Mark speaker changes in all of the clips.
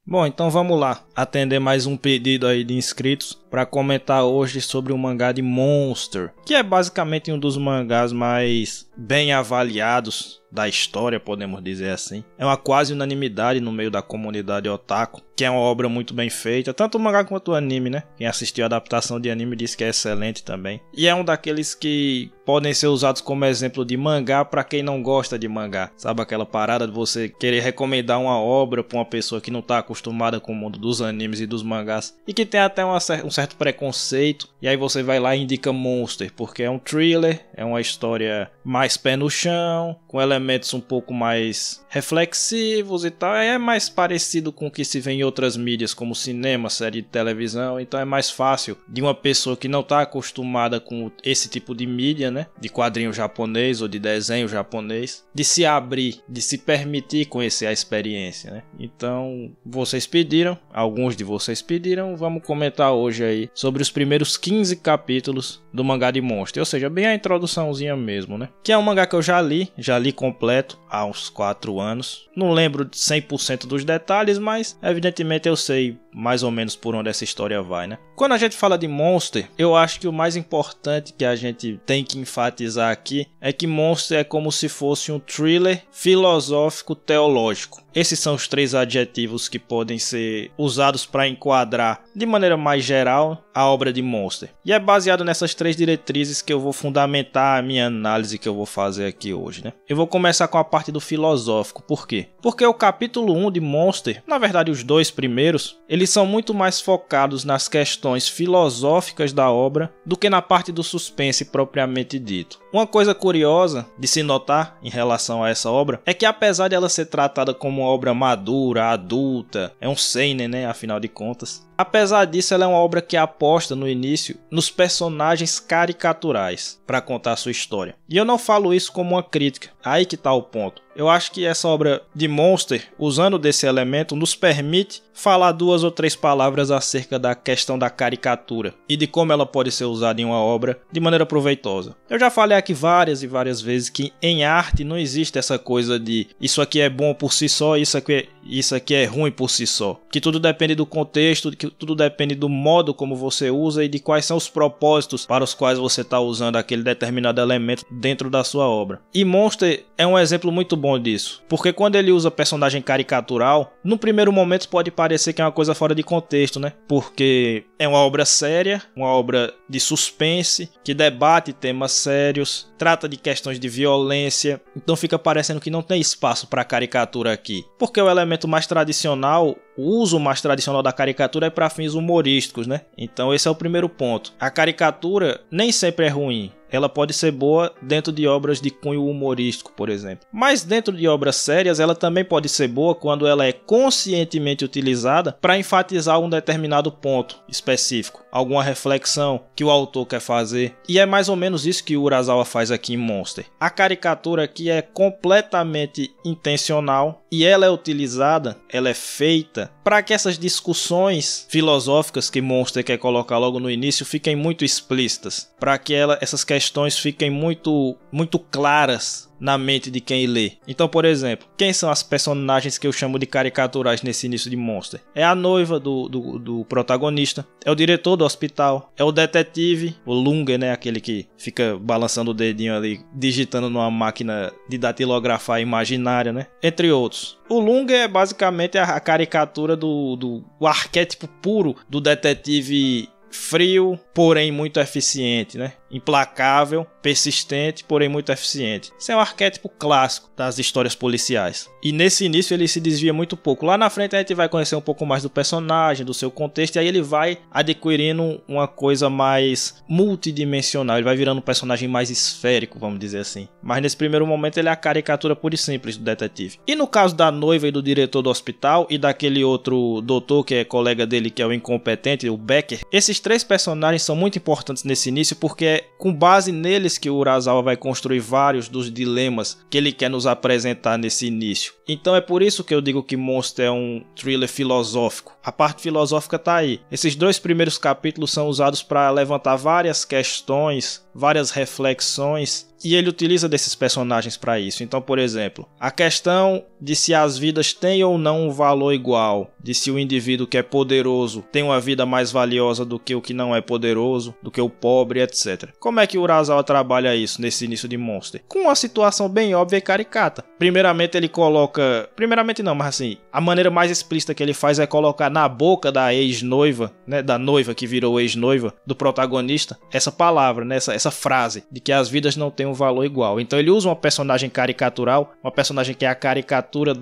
Speaker 1: Bom, então vamos lá, atender mais um pedido aí de inscritos para comentar hoje sobre o mangá de Monster, que é basicamente um dos mangás mais bem avaliados da história, podemos dizer assim. É uma quase unanimidade no meio da comunidade otaku, que é uma obra muito bem feita, tanto o mangá quanto o anime, né? Quem assistiu a adaptação de anime disse que é excelente também. E é um daqueles que podem ser usados como exemplo de mangá para quem não gosta de mangá. Sabe aquela parada de você querer recomendar uma obra para uma pessoa que não está acostumada com o mundo dos animes e dos mangás e que tem até um certo preconceito, e aí você vai lá e indica Monster, porque é um thriller, é uma história mais pé no chão, com elementos um pouco mais reflexivos e tal, é mais parecido com o que se vê em outras mídias como cinema, série de televisão, então é mais fácil de uma pessoa que não está acostumada com esse tipo de mídia, né, de quadrinho japonês ou de desenho japonês, de se abrir, de se permitir conhecer a experiência, né? Então vocês pediram, alguns de vocês pediram, vamos comentar hoje aí sobre os primeiros 15 capítulos do mangá de Monster, ou seja, bem a introduçãozinha mesmo, né? Que é um mangá que eu já li completo há uns 4 anos. Não lembro de 100% dos detalhes, mas evidentemente eu sei mais ou menos por onde essa história vai, né? Quando a gente fala de Monster, eu acho que o mais importante que a gente tem que enfatizar aqui é que Monster é como se fosse um thriller filosófico teológico. Esses são os 3 adjetivos que podem ser usados para enquadrar de maneira mais geral a obra de Monster. E é baseado nessas 3 diretrizes que eu vou fundamentar a minha análise que eu vou fazer aqui hoje, né? Eu vou começar com a parte do filosófico. Por quê? Porque o capítulo 1 de Monster, na verdade os 2 primeiros, eles são muito mais focados nas questões filosóficas da obra do que na parte do suspense propriamente dito. Uma coisa curiosa de se notar em relação a essa obra é que, apesar de ela ser tratada como uma obra madura, adulta, é um seinen, né, afinal de contas, apesar disso ela é uma obra que aposta no início nos personagens caricaturais para contar a sua história. E eu não falo isso como uma crítica, aí que está o ponto. Eu acho que essa obra de Monster, usando desse elemento, nos permite falar 2 ou 3 palavras acerca da questão da caricatura e de como ela pode ser usada em uma obra de maneira proveitosa. Eu já falei aqui várias e várias vezes que em arte não existe essa coisa de isso aqui é bom por si só, isso aqui é ruim por si só. Que tudo depende do contexto, que tudo depende do modo como você usa e de quais são os propósitos para os quais você está usando aquele determinado elemento dentro da sua obra. E Monster é um exemplo muito bom disso, porque quando ele usa personagem caricatural, no primeiro momento pode parecer que é uma coisa fora de contexto, né? Porque é uma obra séria, uma obra de suspense, que debate temas sérios, trata de questões de violência, então fica parecendo que não tem espaço para caricatura aqui, porque o elemento mais tradicional, o uso mais tradicional da caricatura é para fins humorísticos, né? Então esse é o primeiro ponto. A caricatura nem sempre é ruim. Ela pode ser boa dentro de obras de cunho humorístico, por exemplo. Mas dentro de obras sérias, ela também pode ser boa quando ela é conscientemente utilizada para enfatizar um determinado ponto específico, alguma reflexão que o autor quer fazer. E é mais ou menos isso que o Urasawa faz aqui em Monster. A caricatura aqui é completamente intencional e ela é utilizada, ela é feita para que essas discussões filosóficas que Monster quer colocar logo no início fiquem muito explícitas, para que essas questões fiquem muito claras na mente de quem lê. Então, por exemplo, quem são as personagens que eu chamo de caricaturais nesse início de Monster? É a noiva do protagonista, é o diretor do hospital, é o detetive, o Lunger, né, aquele que fica balançando o dedinho ali, digitando numa máquina de datilografar imaginária, né, entre outros. O Lunger é basicamente a caricatura do arquétipo puro do detetive frio, porém muito eficiente, né? Implacável, persistente, porém muito eficiente. Esse é um arquétipo clássico das histórias policiais. E nesse início ele se desvia muito pouco. Lá na frente a gente vai conhecer um pouco mais do personagem, do seu contexto, e aí ele vai adquirindo uma coisa mais multidimensional. Ele vai virando um personagem mais esférico, vamos dizer assim. Mas nesse primeiro momento ele é a caricatura pura e simples do detetive. E no caso da noiva e do diretor do hospital e daquele outro doutor que é colega dele, que é o incompetente, o Becker, esses 3 personagens são muito importantes nesse início porque é com base neles que o Urasawa vai construir vários dos dilemas que ele quer nos apresentar nesse início. Então é por isso que eu digo que Monster é um thriller filosófico. A parte filosófica tá aí. Esses 2 primeiros capítulos são usados para levantar várias questões várias reflexões, e ele utiliza desses personagens para isso. Então, por exemplo, a questão de se as vidas têm ou não um valor igual, de se o indivíduo que é poderoso tem uma vida mais valiosa do que o que não é poderoso, do que o pobre, etc. Como é que o Urasawa trabalha isso nesse início de Monster? Com uma situação bem óbvia e caricata. Primeiramente ele coloca... Primeiramente não, mas assim, a maneira mais explícita que ele faz é colocar na boca da ex-noiva, né, da noiva que virou ex-noiva, do protagonista, essa palavra, né, essa frase, de que as vidas não têm um valor igual. Então ele usa uma personagem caricatural, uma personagem que é a caricatura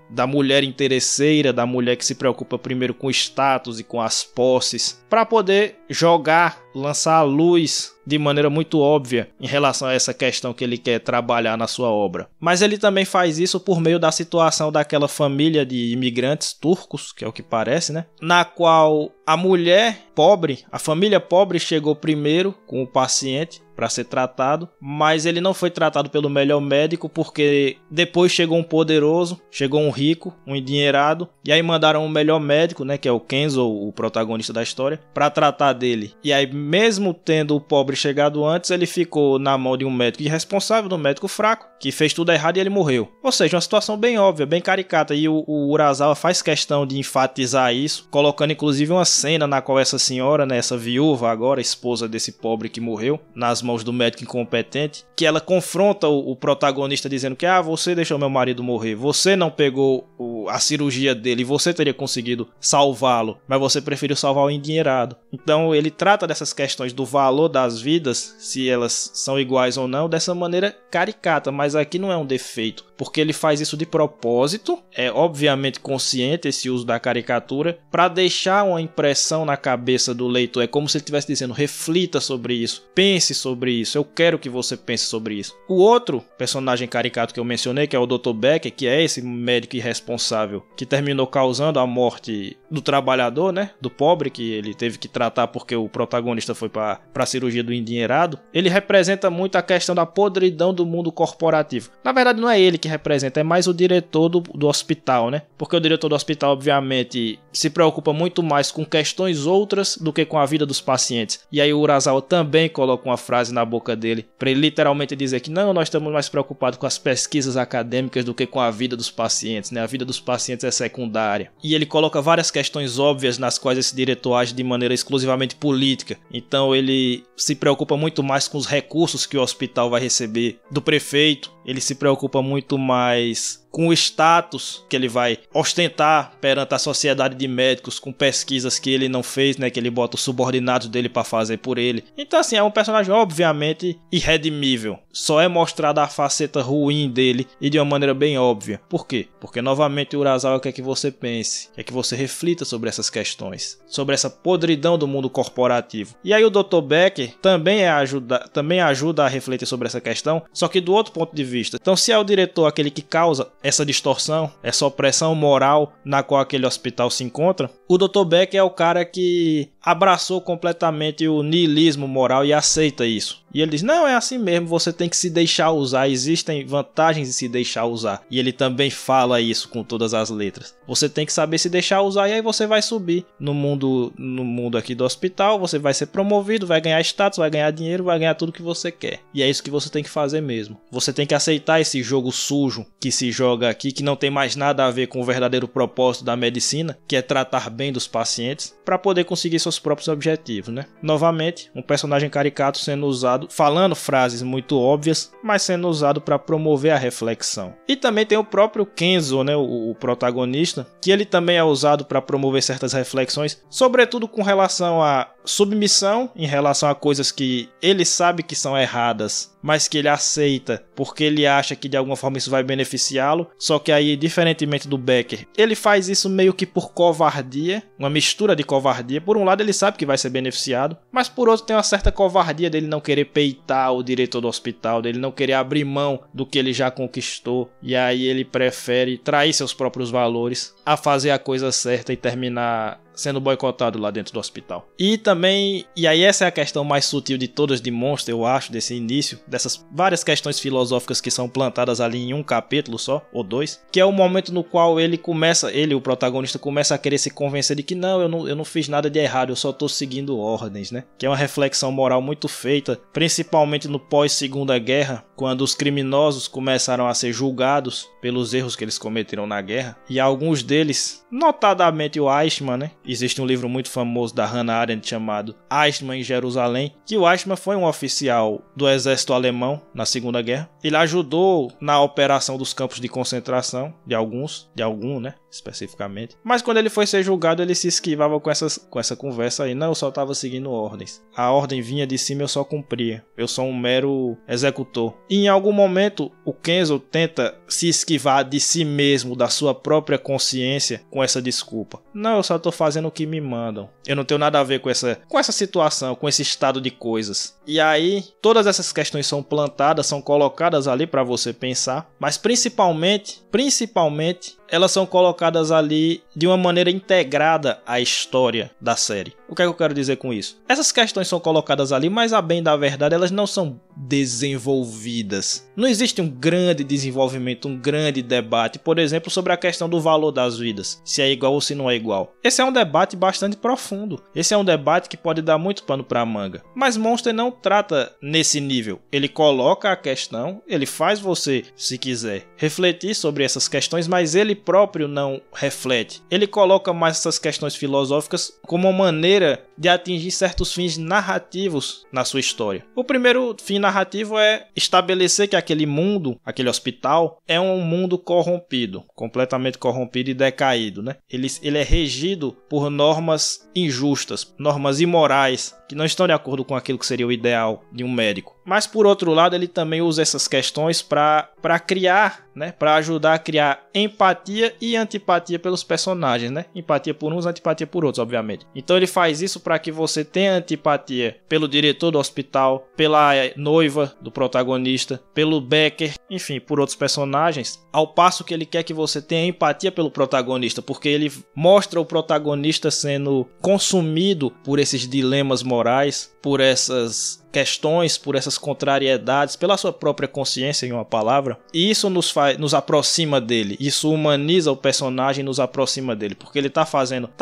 Speaker 1: da mulher interesseira, da mulher que se preocupa primeiro com o status e com as posses, para poder jogar, lançar a luz de maneira muito óbvia em relação a essa questão que ele quer trabalhar na sua obra. Mas ele também faz isso por meio da situação daquela família de imigrantes turcos, que é o que parece, né? Na qual a mulher pobre, a família pobre chegou primeiro com o paciente para ser tratado, mas ele não foi tratado pelo melhor médico porque depois chegou um poderoso, chegou um rico, um endinheirado, e aí mandaram o melhor médico, né, que é o Kenzo, o protagonista da história, para tratar dele. E aí, mesmo tendo o pobre chegado antes, ele ficou na mão de um médico irresponsável, de um médico fraco, que fez tudo errado e ele morreu. Ou seja, uma situação bem óbvia, bem caricata, e o Urasawa faz questão de enfatizar isso, colocando inclusive uma cena na qual essa senhora, né, essa viúva agora, esposa desse pobre que morreu, nas mãos do médico incompetente, que ela confronta o protagonista dizendo que você deixou meu marido morrer, você não pegou a cirurgia dele, você teria conseguido salvá-lo, mas você preferiu salvar o endinheirado. Então ele trata dessas questões do valor das vidas, se elas são iguais ou não, dessa maneira caricata, mas aqui não é um defeito, porque ele faz isso de propósito, é obviamente consciente esse uso da caricatura, para deixar uma impressão na cabeça do leitor. É como se ele estivesse dizendo: reflita sobre isso, pense sobre isso, eu quero que você pense sobre isso. O outro personagem caricato que eu mencionei, que é o Dr. Becker, que é esse médico irresponsável que terminou causando a morte do trabalhador, né, do pobre, que ele teve que tratar porque o protagonista foi para a cirurgia do endinheirado. Ele representa muito a questão da podridão do mundo corporativo. Na verdade não é ele que representa, é mais o diretor do hospital, né, porque o diretor do hospital obviamente se preocupa muito mais com questões outras do que com a vida dos pacientes. E aí o Urasawa também coloca uma frase na boca dele para ele literalmente dizer que não, nós estamos mais preocupados com as pesquisas acadêmicas do que com a vida dos pacientes, né? A vida dos pacientes é secundária. E ele coloca várias questões óbvias nas quais esse diretor age de maneira exclusivamente política. Então ele se preocupa muito mais com os recursos que o hospital vai receber do prefeito, ele se preocupa muito mais com o status que ele vai ostentar perante a sociedade de médicos, com pesquisas que ele não fez, né, que ele bota os subordinados dele para fazer por ele. Então assim, é um personagem obviamente irredimível. Só é mostrada a faceta ruim dele e de uma maneira bem óbvia. Por quê? Porque novamente o Urasawa quer que você pense, quer que você reflita sobre essas questões, sobre essa podridão do mundo corporativo. E aí o Dr. Becker também ajuda a refletir sobre essa questão, só que do outro ponto de vista. Então se é o diretor aquele que causa essa distorção, essa opressão moral na qual aquele hospital se encontra, o Dr. Becker é o cara que abraçou completamente o niilismo moral e aceita isso. E ele diz, não, é assim mesmo, você tem que se deixar usar, existem vantagens de se deixar usar. E ele também fala isso com todas as letras. Você tem que saber se deixar usar e aí você vai subir no mundo aqui do hospital, você vai ser promovido, vai ganhar status, vai ganhar dinheiro, vai ganhar tudo que você quer. E é isso que você tem que fazer mesmo. Você tem que aceitar esse jogo sujo que se joga aqui, que não tem mais nada a ver com o verdadeiro propósito da medicina, que é tratar bem dos pacientes, para poder conseguir seus próprios objetivos, né? Novamente, um personagem caricato sendo usado, falando frases muito óbvias, mas sendo usado para promover a reflexão. E também tem o próprio Kenzo, né, o protagonista, que ele também é usado para promover certas reflexões, sobretudo com relação à submissão, em relação a coisas que ele sabe que são erradas, mas que ele aceita porque ele acha que de alguma forma isso vai beneficiá-lo. Só que aí, diferentemente do Becker, ele faz isso meio que por covardia, uma mistura de covardia. Por um lado ele sabe que vai ser beneficiado, mas por outro tem uma certa covardia dele não querer peitar o diretor do hospital, dele não querer abrir mão do que ele já conquistou, e aí ele prefere trair seus próprios valores a fazer a coisa certa e terminar sendo boicotado lá dentro do hospital. E também, e aí essa é a questão mais sutil de todas de Monster, eu acho, desse início, dessas várias questões filosóficas que são plantadas ali em um capítulo só, ou dois, que é o momento no qual ele, o protagonista, começa a querer se convencer de que não, eu não fiz nada de errado, eu só tô seguindo ordens, né? Que é uma reflexão moral muito feita, principalmente no pós-Segunda Guerra, quando os criminosos começaram a ser julgados pelos erros que eles cometeram na guerra, e alguns deles, notadamente o Eichmann, né? Existe um livro muito famoso da Hannah Arendt chamado Eichmann em Jerusalém, que o Eichmann foi um oficial do exército alemão na Segunda Guerra. Ele ajudou na operação dos campos de concentração, de algum, né? Especificamente. Mas quando ele foi ser julgado, ele se esquivava com essa conversa aí. Não, eu só estava seguindo ordens. A ordem vinha de cima, eu só cumpria. Eu sou um mero executor. E em algum momento, o Kenzo tenta se esquivar de si mesmo, da sua própria consciência, com essa desculpa. Não, eu só estou fazendo o que me mandam. Eu não tenho nada a ver com essa situação, com esse estado de coisas. E aí, todas essas questões são plantadas, são colocadas ali para você pensar. Mas principalmente, elas são colocadas ali de uma maneira integrada à história da série. O que é que eu quero dizer com isso? Essas questões são colocadas ali, mas a bem da verdade elas não são desenvolvidas. Não existe um grande desenvolvimento, um grande debate, por exemplo, sobre a questão do valor das vidas. Se é igual ou se não é igual. Esse é um debate bastante profundo. Esse é um debate que pode dar muito pano para manga. Mas Monster não trata nesse nível. Ele coloca a questão, ele faz você, se quiser, refletir sobre essas questões, mas ele próprio não reflete. Ele coloca mais essas questões filosóficas como uma maneira de atingir certos fins narrativos na sua história. O primeiro fim narrativo é estabelecer que aquele mundo, aquele hospital, é um mundo corrompido, completamente corrompido e decaído, né? Ele é regido por normas injustas, normas imorais, que não estão de acordo com aquilo que seria o ideal de um médico. Mas, por outro lado, ele também usa essas questões para criar, né, para ajudar a criar empatia e antipatia pelos personagens, né? Empatia por uns, antipatia por outros, obviamente. Então ele faz isso para que você tenha antipatia pelo diretor do hospital, pela noiva do protagonista, pelo Becker, enfim, por outros personagens, ao passo que ele quer que você tenha empatia pelo protagonista, porque ele mostra o protagonista sendo consumido por esses dilemas morais, por essas questões, por essas contrariedades, pela sua própria consciência, em uma palavra, e isso nos aproxima dele, isso humaniza o personagem, nos aproxima dele, porque ele tá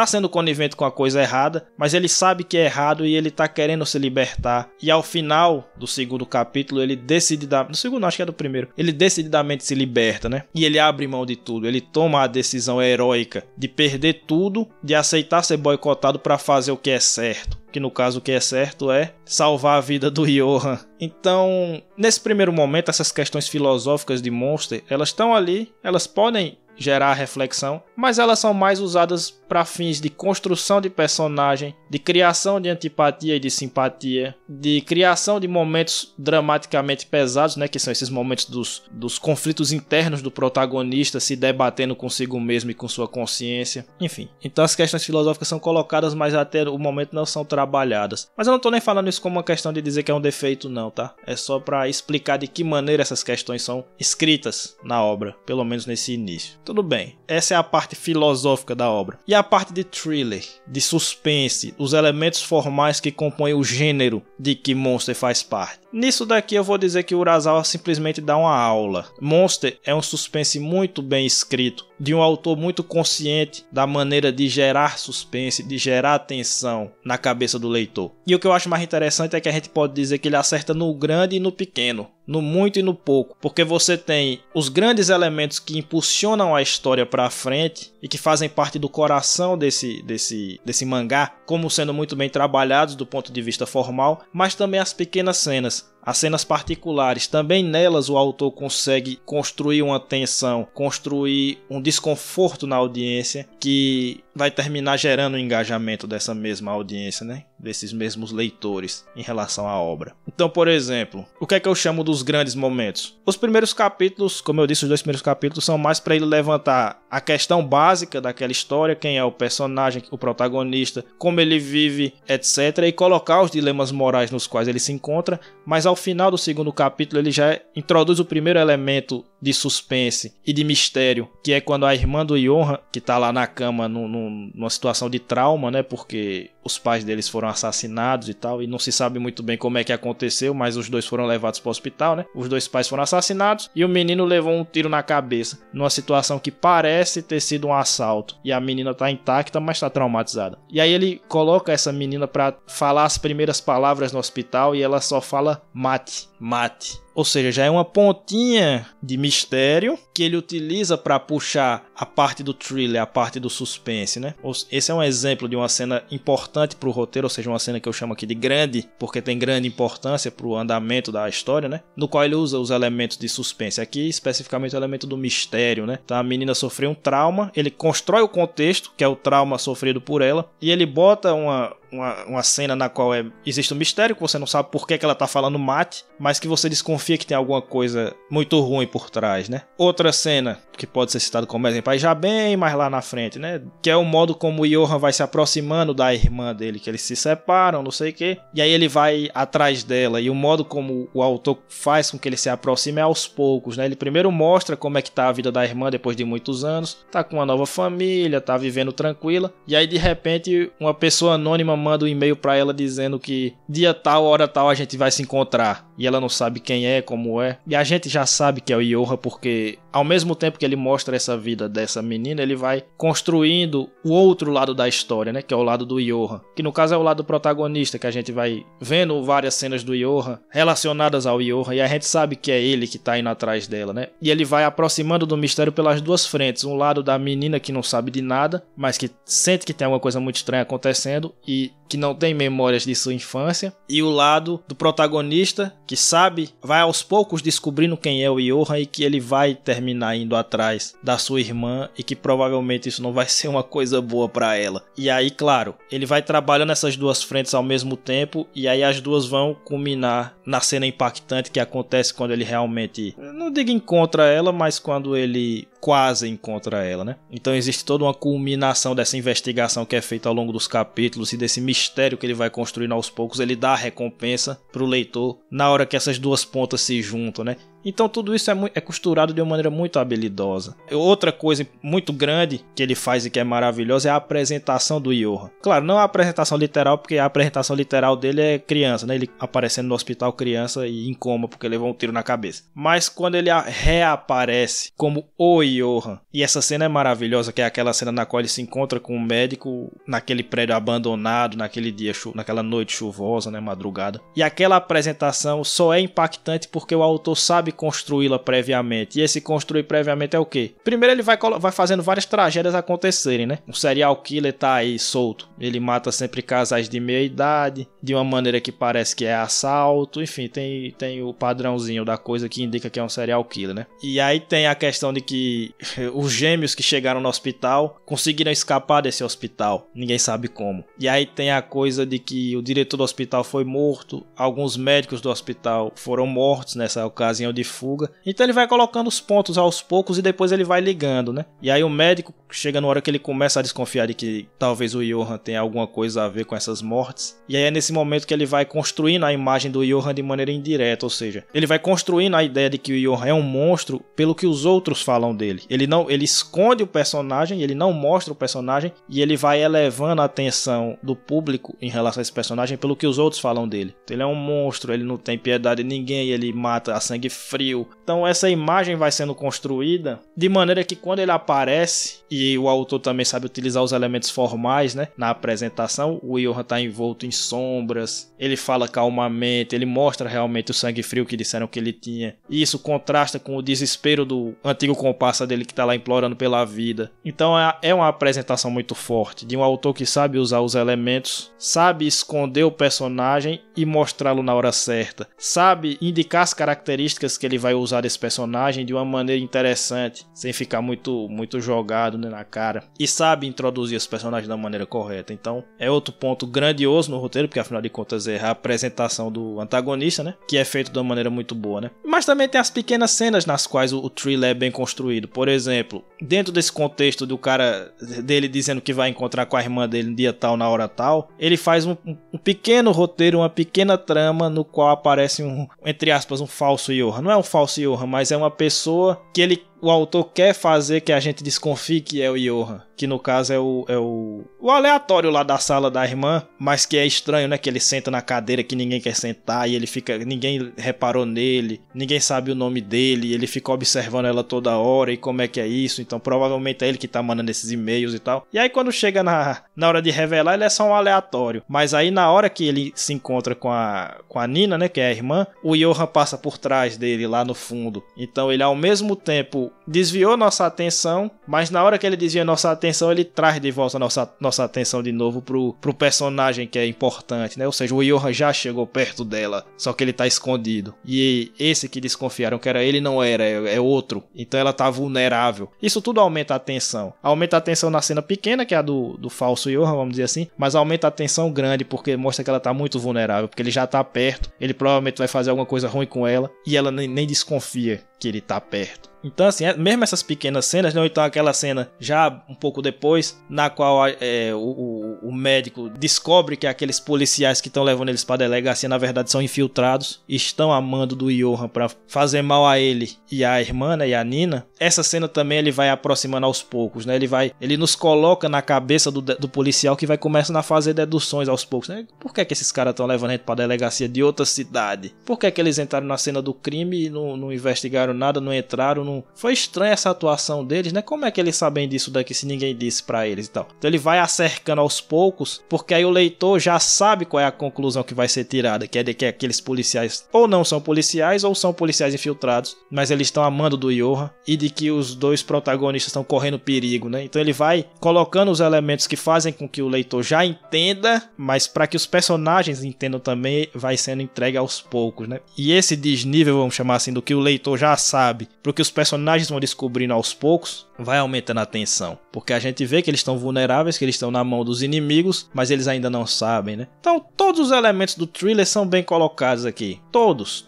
Speaker 1: sendo conivente com a coisa errada, mas ele sabe que é errado e ele tá querendo se libertar, e ao final do segundo capítulo, ele decididamente, no segundo, acho que é do primeiro, ele decididamente se liberta, né, e ele abre mão de tudo, ele toma a decisão heróica de perder tudo, de aceitar ser boicotado para fazer o que é certo. Que no caso o que é certo é salvar a vida do Johan. Então, nesse primeiro momento, essas questões filosóficas de Monster, elas estão ali, elas podem gerar reflexão, mas elas são mais usadas para fins de construção de personagem, de criação de antipatia e de simpatia, de criação de momentos dramaticamente pesados, né, que são esses momentos dos conflitos internos do protagonista se debatendo consigo mesmo e com sua consciência, enfim. Então as questões filosóficas são colocadas, mas até o momento não são trabalhadas. Mas eu não estou nem falando isso como uma questão de dizer que é um defeito não, tá? É só para explicar de que maneira essas questões são escritas na obra, pelo menos nesse início. Tudo bem, essa é a parte filosófica da obra. E a parte de thriller, de suspense, os elementos formais que compõem o gênero de que Monster faz parte. Nisso daqui eu vou dizer que o Urasawa simplesmente dá uma aula. Monster é um suspense muito bem escrito, de um autor muito consciente da maneira de gerar suspense, de gerar tensão na cabeça do leitor. E o que eu acho mais interessante é que a gente pode dizer que ele acerta no grande e no pequeno, no muito e no pouco, porque você tem os grandes elementos que impulsionam a história para frente e que fazem parte do coração desse mangá, como sendo muito bem trabalhados do ponto de vista formal, mas também as pequenas cenas. As cenas particulares, também nelas o autor consegue construir uma tensão, construir um desconforto na audiência que vai terminar gerando o engajamento dessa mesma audiência, né? Desses mesmos leitores em relação à obra. Então, por exemplo, o que é que eu chamo dos grandes momentos? Os primeiros capítulos, como eu disse, os 2 primeiros capítulos são mais para ele levantar a questão básica daquela história, quem é o personagem, o protagonista, como ele vive, etc. E colocar os dilemas morais nos quais ele se encontra, mas ao final do segundo capítulo ele já introduz o primeiro elemento de suspense e de mistério, que é quando a irmã do Johan, que tá lá na cama numa situação de trauma, né, porque os pais deles foram assassinados e tal, e não se sabe muito bem como é que aconteceu, mas os dois foram levados para o hospital, né? Os dois pais foram assassinados e o menino levou um tiro na cabeça, numa situação que parece ter sido um assalto. E a menina tá intacta, mas tá traumatizada. E aí ele coloca essa menina para falar as primeiras palavras no hospital e ela só fala mate, mate. Ou seja, já é uma pontinha de mistério que ele utiliza para puxar a parte do thriller, a parte do suspense, né? Esse é um exemplo de uma cena importante para o roteiro, ou seja, uma cena que eu chamo aqui de grande, porque tem grande importância para o andamento da história, né? No qual ele usa os elementos de suspense. Aqui, especificamente, o elemento do mistério, né? Então, a menina sofreu um trauma, ele constrói o contexto, que é o trauma sofrido por ela, e ele bota uma cena na qual existe um mistério, que você não sabe por que ela tá falando mate, mas que você desconfia que tem alguma coisa muito ruim por trás, né? Outra cena, que pode ser citada como exemplo, aí já bem mais lá na frente, né? Que é o modo como o Johan vai se aproximando da irmã dele, que eles se separam, não sei o quê, e aí ele vai atrás dela, e o modo como o autor faz com que ele se aproxime é aos poucos, né? Ele primeiro mostra como é que tá a vida da irmã depois de muitos anos, tá com uma nova família, tá vivendo tranquila, e aí de repente uma pessoa anônima manda um e-mail pra ela dizendo que dia tal, hora tal a gente vai se encontrar. E ela não sabe quem é, como é. E a gente já sabe que é o Johan, porque ao mesmo tempo que ele mostra essa vida dessa menina, ele vai construindo o outro lado da história, né? Que é o lado do Johan. Que no caso é o lado protagonista, que a gente vai vendo várias cenas do Johan relacionadas ao Johan. E a gente sabe que é ele que tá indo atrás dela, né? E ele vai aproximando do mistério pelas duas frentes. Um lado da menina que não sabe de nada, mas que sente que tem alguma coisa muito estranha acontecendo e que não tem memórias de sua infância, e o lado do protagonista que sabe, vai aos poucos descobrindo quem é o Johan e que ele vai terminar indo atrás da sua irmã e que provavelmente isso não vai ser uma coisa boa para ela. E aí, claro, ele vai trabalhando essas duas frentes ao mesmo tempo e aí as duas vão culminar na cena impactante que acontece quando ele realmente, não digo encontra ela, mas quando ele quase encontra ela, né? Então existe toda uma culminação dessa investigação que é feita ao longo dos capítulos e desse mistério que ele vai construindo aos poucos. Ele dá a recompensa pro leitor na hora que essas duas pontas se juntam, né? Então tudo isso é costurado de uma maneira muito habilidosa. Outra coisa muito grande que ele faz e que é maravilhosa é a apresentação do Johan. Claro, não a apresentação literal, porque a apresentação literal dele é criança, né? Ele aparecendo no hospital criança e em coma porque levou um tiro na cabeça. Mas quando ele reaparece como o Johan, e essa cena é maravilhosa, que é aquela cena na qual ele se encontra com um médico naquele prédio abandonado, naquele dia, naquela noite chuvosa, né? Madrugada. E aquela apresentação só é impactante porque o autor sabe construí-la previamente. E esse construir previamente é o quê? Primeiro ele vai fazendo várias tragédias acontecerem, né? Um serial killer tá aí solto. Ele mata sempre casais de meia idade, de uma maneira que parece que é assalto. Enfim, tem o padrãozinho da coisa que indica que é um serial killer, né? E aí tem a questão de que os gêmeos que chegaram no hospital conseguiram escapar desse hospital. Ninguém sabe como. E aí tem a coisa de que o diretor do hospital foi morto. Alguns médicos do hospital foram mortos nessa ocasião de fuga. Então ele vai colocando os pontos aos poucos e depois ele vai ligando, né? E aí o médico chega na hora que ele começa a desconfiar de que talvez o Johan tenha alguma coisa a ver com essas mortes. E aí é nesse momento que ele vai construindo a imagem do Johan de maneira indireta, ou seja, ele vai construindo a ideia de que o Johan é um monstro pelo que os outros falam dele. Ele esconde o personagem, ele não mostra o personagem e ele vai elevando a atenção do público em relação a esse personagem pelo que os outros falam dele. Então, ele é um monstro, ele não tem piedade de ninguém, ele mata a sangue frio. Então essa imagem vai sendo construída de maneira que quando ele aparece, e o autor também sabe utilizar os elementos formais, né, na apresentação, o Johan está envolto em sombras, ele fala calmamente, ele mostra realmente o sangue frio que disseram que ele tinha, e isso contrasta com o desespero do antigo comparsa dele que está lá implorando pela vida. Então é uma apresentação muito forte, de um autor que sabe usar os elementos, sabe esconder o personagem e mostrá-lo na hora certa, sabe indicar as características que ele vai usar desse personagem de uma maneira interessante, sem ficar muito jogado, né, na cara, e sabe introduzir os personagens da maneira correta. Então é outro ponto grandioso no roteiro, porque afinal de contas é a apresentação do antagonista, né, que é feito de uma maneira muito boa, né. Mas também tem as pequenas cenas nas quais o thriller é bem construído. Por exemplo, dentro desse contexto do cara dele dizendo que vai encontrar com a irmã dele no dia tal, na hora tal, ele faz um pequeno roteiro, uma pequena trama no qual aparece entre aspas, um falso Johan. não é um falso Johan, mas é uma pessoa que o autor quer fazer que a gente desconfie que é o Johan, que no caso é o aleatório lá da sala da irmã, mas que é estranho, né, que ele senta na cadeira que ninguém quer sentar e ele fica, ninguém reparou nele, ninguém sabe o nome dele, e ele fica observando ela toda hora e como é que é isso, então provavelmente é ele que tá mandando esses e-mails e tal. E aí quando chega na hora de revelar, ele é só um aleatório, mas aí na hora que ele se encontra com a Nina, né, que é a irmã, o Johan passa por trás dele lá no fundo, então ele ao mesmo tempo desviou nossa atenção, mas na hora que ele desvia nossa atenção, ele traz de volta nossa atenção de novo pro personagem que é importante, né? Ou seja, o Johan já chegou perto dela, só que ele tá escondido. E esse que desconfiaram que era ele não era, é outro. Então ela tá vulnerável. Isso tudo aumenta a tensão. Aumenta a tensão na cena pequena, que é a do falso Johan, vamos dizer assim, mas aumenta a tensão grande, porque mostra que ela tá muito vulnerável, porque ele já tá perto, ele provavelmente vai fazer alguma coisa ruim com ela, e ela nem desconfia que ele tá perto. Então assim, mesmo essas pequenas cenas, né? Ou então aquela cena já um pouco depois, na qual o médico descobre que aqueles policiais que estão levando eles para a delegacia na verdade são infiltrados, estão a mando do Johan para fazer mal a ele e a irmã, né, e a Nina. Essa cena também ele vai aproximando aos poucos, né? Ele nos coloca na cabeça do policial que vai começando a fazer deduções aos poucos, né? Por que esses caras estão levando a gente para a delegacia de outra cidade? Por que eles entraram na cena do crime e não investigaram nada, não entraram, não... Foi estranha essa atuação deles, né? Como é que eles sabem disso daqui se ninguém disse pra eles e tal? Então ele vai acercando aos poucos, porque aí o leitor já sabe qual é a conclusão que vai ser tirada, que é de que aqueles policiais ou não são policiais ou são policiais infiltrados, mas eles estão a mando do Johan e de que os dois protagonistas estão correndo perigo, né? Então ele vai colocando os elementos que fazem com que o leitor já entenda, mas para que os personagens entendam também, vai sendo entregue aos poucos, né? E esse desnível, vamos chamar assim, do que o leitor já sabe, porque os personagens vão descobrindo aos poucos, vai aumentando a tensão, porque a gente vê que eles estão vulneráveis, que eles estão na mão dos inimigos, mas eles ainda não sabem, né? Então todos os elementos do thriller são bem colocados aqui, todos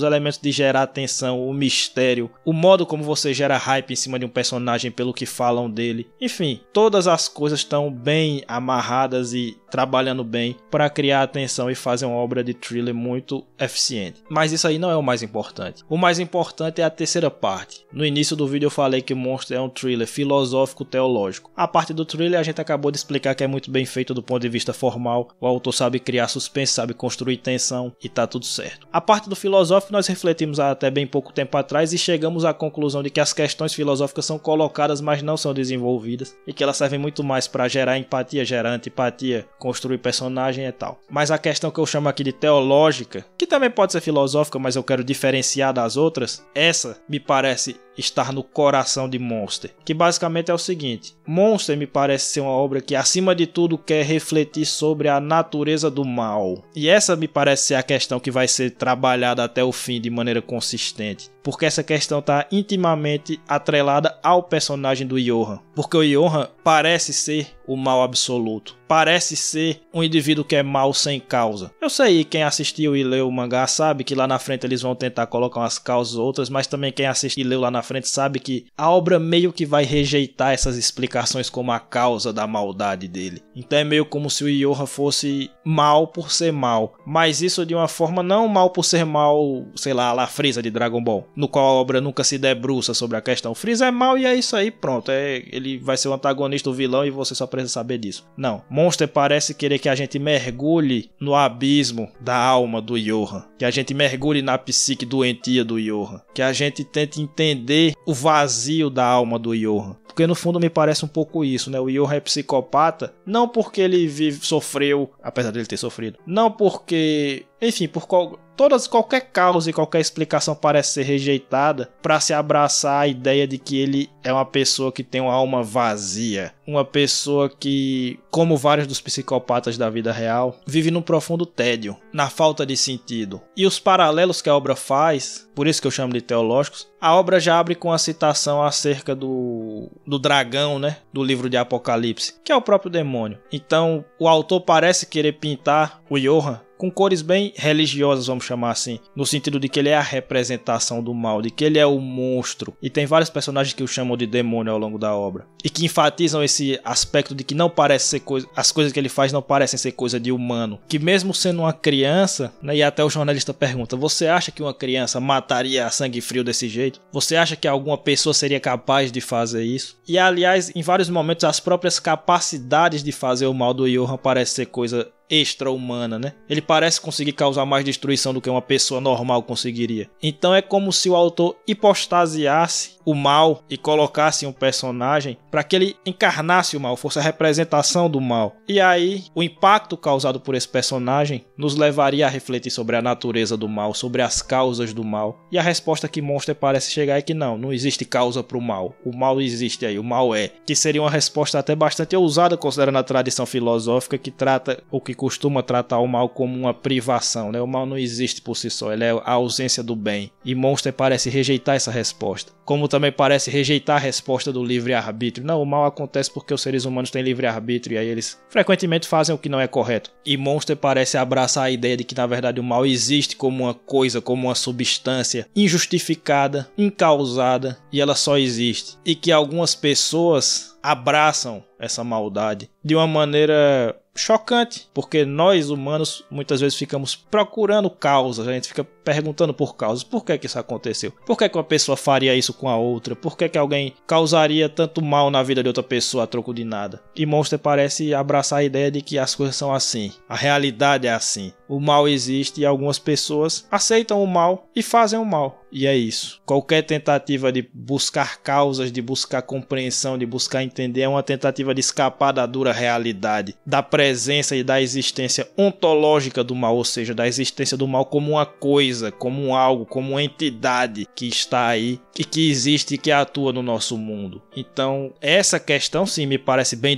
Speaker 1: elementos de gerar tensão, o mistério, o modo como você gera hype em cima de um personagem pelo que falam dele, enfim, todas as coisas estão bem amarradas e trabalhando bem para criar atenção e fazer uma obra de thriller muito eficiente. Mas isso aí não é o mais importante. O mais importante é a terceira parte. No início do vídeo eu falei que Monster é um thriller filosófico-teológico. A parte do thriller a gente acabou de explicar que é muito bem feito do ponto de vista formal. O autor sabe criar suspense, sabe construir tensão e tá tudo certo. A parte do filosófico nós refletimos há até bem pouco tempo atrás e chegamos à conclusão de que as questões filosóficas são colocadas, mas não são desenvolvidas, e que elas servem muito mais para gerar empatia, gerar antipatia, construir personagem e tal. Mas a questão que eu chamo aqui de teológica, que também pode ser filosófica, mas eu quero diferenciar das outras, essa me parece estar no coração de Monster, que basicamente é o seguinte: Monster me parece ser uma obra que acima de tudo quer refletir sobre a natureza do mal, e essa me parece ser a questão que vai ser trabalhada até o fim de maneira consistente, porque essa questão está intimamente atrelada ao personagem do Johan, porque o Johan parece ser o mal absoluto, parece ser um indivíduo que é mal sem causa. Eu sei, quem assistiu e leu o mangá sabe que lá na frente eles vão tentar colocar umas causas outras, mas também quem assistiu e leu lá na frente sabe que a obra meio que vai rejeitar essas explicações como a causa da maldade dele. Então é meio como se o Johan fosse mal por ser mal, mas isso de uma forma não mal por ser mal, sei lá, a la Frieza de Dragon Ball, no qual a obra nunca se debruça sobre a questão. O Frieza é mal e é isso aí, pronto, ele vai ser o antagonista, o vilão, e você só precisa saber disso. Não, Monster parece querer que a gente mergulhe no abismo da alma do Johan, que a gente mergulhe na psique doentia do Johan, que a gente tente entender o vazio da alma do Johan, porque no fundo me parece um pouco isso, né? O Johan é psicopata não porque ele sofreu, apesar de ele ter sofrido, não porque, enfim, por qualquer causa e qualquer explicação parece ser rejeitada para se abraçar a ideia de que ele é uma pessoa que tem uma alma vazia, uma pessoa que, como vários dos psicopatas da vida real, vive num profundo tédio, na falta de sentido. E os paralelos que a obra faz, por isso que eu chamo de teológicos, a obra já abre com a citação acerca do dragão, né, do livro de Apocalipse, que é o próprio demônio. Então o autor parece querer pintar o Johan com cores bem religiosas, vamos chamar assim, no sentido de que ele é a representação do mal, de que ele é o monstro, e tem vários personagens que o chamam de demônio ao longo da obra, e que enfatizam esse aspecto de que não parece ser coisa, as coisas que ele faz não parecem ser coisa de humano, que mesmo sendo uma criança, né, e até o jornalista pergunta, você acha que uma criança mataria a sangue frio desse jeito? Você acha que alguma pessoa seria capaz de fazer isso? E aliás, em vários momentos as próprias capacidades de fazer o mal do Johann parecem ser coisa extra-humana, né? Ele parece conseguir causar mais destruição do que uma pessoa normal conseguiria. Então é como se o autor hipostasiasse o mal e colocasse um personagem para que ele encarnasse o mal, fosse a representação do mal. E aí, o impacto causado por esse personagem nos levaria a refletir sobre a natureza do mal, sobre as causas do mal. E a resposta que Monster parece chegar é que não existe causa para o mal. O mal existe aí, o mal é. Que seria uma resposta até bastante ousada considerando a tradição filosófica que trata, ou que costuma tratar o mal como uma privação, né? O mal não existe por si só, ele é a ausência do bem. E Monster parece rejeitar essa resposta. Como também parece rejeitar a resposta do livre-arbítrio. Não, o mal acontece porque os seres humanos têm livre-arbítrio e aí eles frequentemente fazem o que não é correto. E Monster parece abraçar a ideia de que na verdade o mal existe como uma coisa, como uma substância injustificada, incausada, e ela só existe. E que algumas pessoas abraçam essa maldade de uma maneira chocante, porque nós humanos muitas vezes ficamos procurando causas, a gente fica perguntando por causas, por que isso aconteceu? Por que uma pessoa faria isso com a outra? Por que alguém causaria tanto mal na vida de outra pessoa a troco de nada? E Monster parece abraçar a ideia de que as coisas são assim, a realidade é assim, o mal existe e algumas pessoas aceitam o mal e fazem o mal. E é isso. Qualquer tentativa de buscar causas, de buscar compreensão, de buscar entender é uma tentativa de escapar da dura realidade, da presença e da existência ontológica do mal, ou seja, da existência do mal como uma coisa, como um algo, como uma entidade que está aí e que existe e que atua no nosso mundo. Então, essa questão sim me parece bem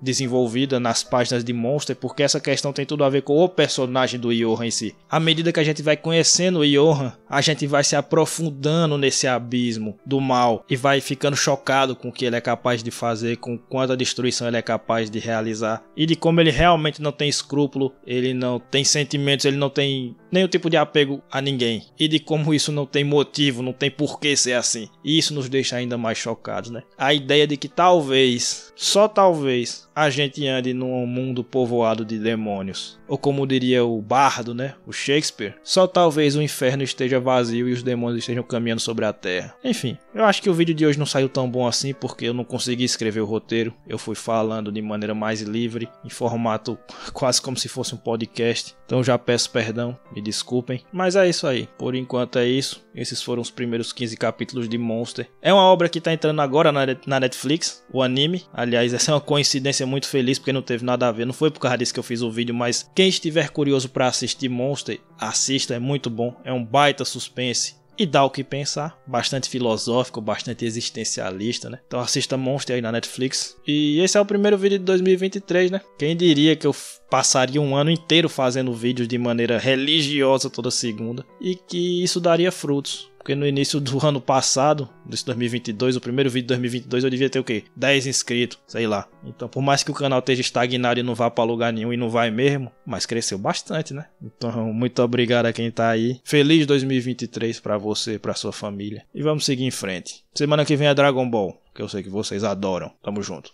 Speaker 1: desenvolvida nas páginas de Monster, porque essa questão tem tudo a ver com o personagem do Johann em si. À medida que a gente vai conhecendo o Johann, a gente vai se aprofundando nesse abismo do mal e vai ficando chocado com o que ele é capaz de fazer, com quanta destruição ele é capaz de realizar e de como ele realmente não tem escrúpulo, ele não tem sentimentos, ele não tem nenhum tipo de apego a ninguém e de como isso não tem motivo, não tem porquê ser assim. E isso nos deixa ainda mais chocados, né? A ideia de que talvez, só talvez, a gente ande num mundo povoado de demônios. Ou como diria o bardo, né? O Shakespeare, só talvez o inferno esteja vazio e os demônios estejam caminhando sobre a terra. Enfim, eu acho que o vídeo de hoje não saiu tão bom assim porque eu não consegui escrever o roteiro. Eu fui falando de maneira mais livre, em formato quase como se fosse um podcast. Então já peço perdão, me desculpem. Mas é isso aí, por enquanto é isso. Esses foram os primeiros 15 capítulos de Monster. É uma obra que está entrando agora na Netflix, o anime. Aliás, essa é uma coincidência muito feliz porque não teve nada a ver. Não foi por causa disso que eu fiz o vídeo, mas quem estiver curioso para assistir Monster, assista, é muito bom. É um baita suspense e dá o que pensar. Bastante filosófico, bastante existencialista, né? Então assista Monster aí na Netflix. E esse é o primeiro vídeo de 2023, né? Quem diria que eu passaria um ano inteiro fazendo vídeos de maneira religiosa toda segunda e que isso daria frutos. Porque no início do ano passado, desse 2022, o primeiro vídeo de 2022, eu devia ter o quê? 10 inscritos, sei lá. Então, por mais que o canal esteja estagnado e não vá pra lugar nenhum, e não vai mesmo, mas cresceu bastante, né? Então, muito obrigado a quem tá aí. Feliz 2023 pra você, pra sua família. E vamos seguir em frente. Semana que vem é Dragon Ball, que eu sei que vocês adoram. Tamo junto.